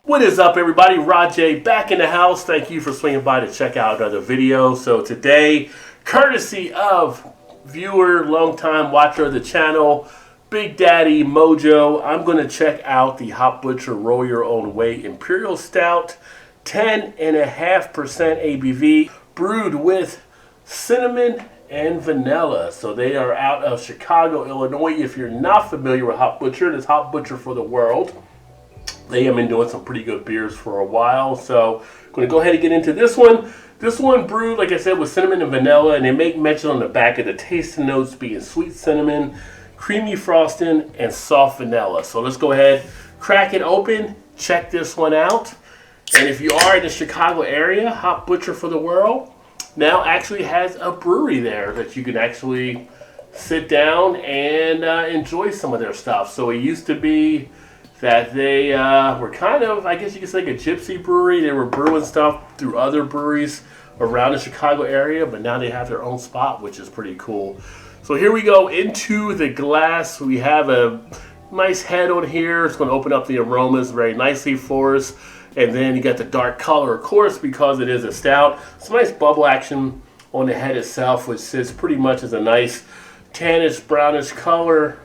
What is up, everybody? Rajay back in the house. Thank you for swinging by to check out another video. So today, courtesy of viewer, longtime watcher of the channel, Big Daddy Mojo, I'm going to check out the Hop Butcher Roll Your Own Way Imperial Stout, 10.5% ABV, brewed with cinnamon and vanilla. So they are out of Chicago, Illinois. If you're not familiar with Hop Butcher, it is Hop Butcher for the world. They have been doing some pretty good beers for a while, so I'm going to go ahead and get into this one. This one brewed, like I said, with cinnamon and vanilla, and they make mention on the back of the tasting notes being sweet cinnamon, creamy frosting, and soft vanilla. So let's go ahead, crack it open, check this one out. And if you are in the Chicago area, Hop Butcher for the World now actually has a brewery there that you can actually sit down and enjoy some of their stuff. So it used to be that they were kind of, I guess you could say, like a gypsy brewery. They were brewing stuff through other breweries around the Chicago area, but now they have their own spot, which is pretty cool. So here we go into the glass. We have a nice head on here. It's going to open up the aromas very nicely for us. And then you got the dark color, of course, because it is a stout. Some nice bubble action on the head itself, which sits pretty much as a nice tannish, brownish color.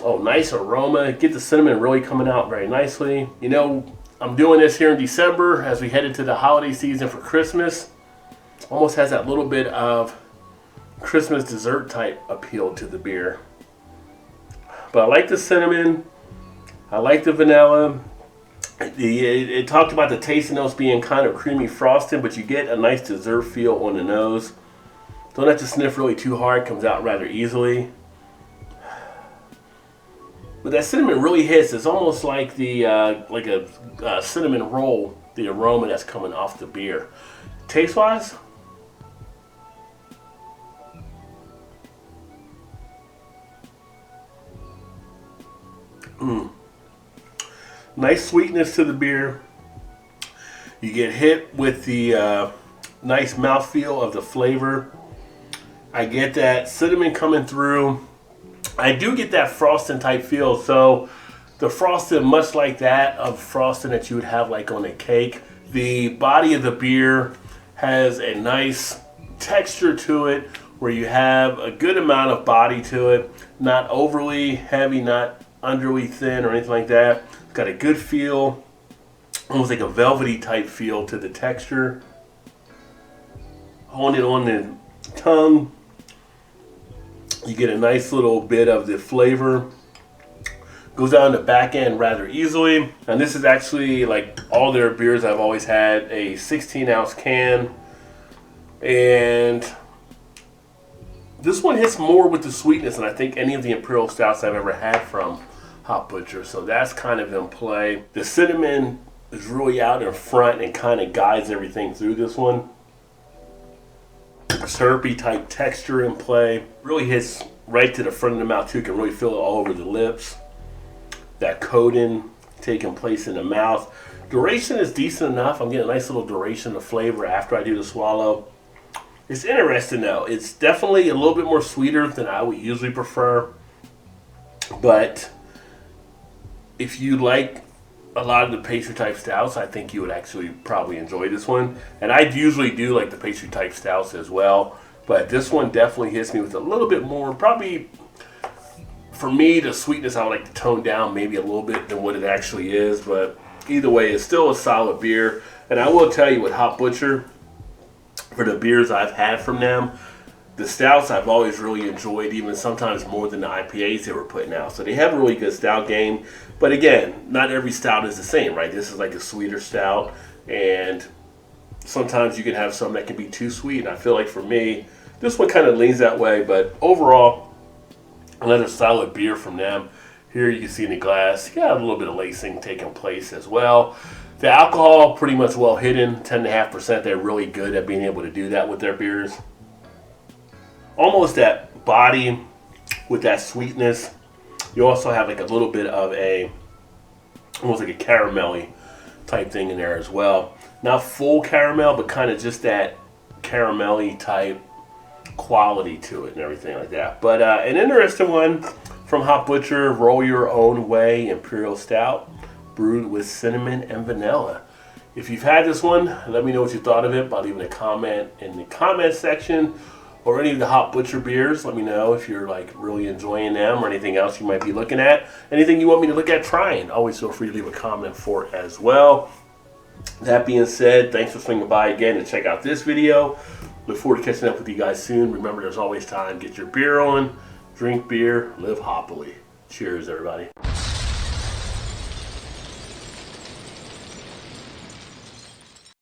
Oh, nice aroma. Get the cinnamon really coming out very nicely. You know, I'm doing this here in December as we head into the holiday season for Christmas. Almost has that little bit of Christmas dessert type appeal to the beer. But I like the cinnamon. I like the vanilla. It talked about the tasting notes being kind of creamy frosting, but you get a nice dessert feel on the nose. Don't have to sniff really too hard. Comes out rather easily. But that cinnamon really hits. It's almost like the like a cinnamon roll, the aroma that's coming off the beer. Taste-wise, nice sweetness to the beer. You get hit with the nice mouthfeel of the flavor. I get that cinnamon coming through. I do get that frosting type feel, so the frosting, much like that of frosting that you would have like on a cake. The body of the beer has a nice texture to it where you have a good amount of body to it, not overly heavy, not underly thin or anything like that. It's got a good feel, almost like a velvety type feel to the texture. Holding it on the tongue, you get a nice little bit of the flavor. Goes down the back end rather easily. And this is actually, like all their beers I've always had, a 16-ounce can. And this one hits more with the sweetness than I think any of the Imperial Stouts I've ever had from Hop Butcher. So that's kind of in play. The cinnamon is really out in front and kind of guides everything through this one. Syrupy type texture in play. Really hits right to the front of the mouth too. You can really feel it all over the lips. That coating taking place in the mouth. Duration is decent enough. I'm getting a nice little duration of flavor after I do the swallow. It's interesting though. It's definitely a little bit more sweeter than I would usually prefer. But if you like a lot of the pastry type stouts, I think you would actually probably enjoy this one. And I usually do like the pastry type stouts as well, but this one definitely hits me with a little bit more. Probably for me, the sweetness I would like to tone down maybe a little bit than what it actually is, but either way, it's still a solid beer. And I will tell you, with Hop Butcher, for the beers I've had from them, the stouts I've always really enjoyed, even sometimes more than the IPAs they were putting out. So they have a really good stout game. But again, not every stout is the same, right? This is like a sweeter stout. And sometimes you can have some that can be too sweet. And I feel like for me, this one kind of leans that way. But overall, another solid beer from them. Here you can see in the glass, you got a little bit of lacing taking place as well. The alcohol, pretty much well hidden, 10.5%. They're really good at being able to do that with their beers. Almost that body with that sweetness. You also have like a little bit of a, almost like a caramelly type thing in there as well. Not full caramel, but kind of just that caramelly type quality to it and everything like that. But an interesting one from Hop Butcher, Roll Your Own Way Imperial Stout. brewed with cinnamon and vanilla. If you've had this one, let me know what you thought of it by leaving a comment in the comment section, or any of the Hop Butcher beers. Let me know if you're like really enjoying them or anything else you might be looking at. Anything you want me to look at trying, always feel free to leave a comment for it as well. That being said, thanks for swinging by again to check out this video. Look forward to catching up with you guys soon. Remember, there's always time. Get your beer on, drink beer, live hoppily. Cheers, everybody.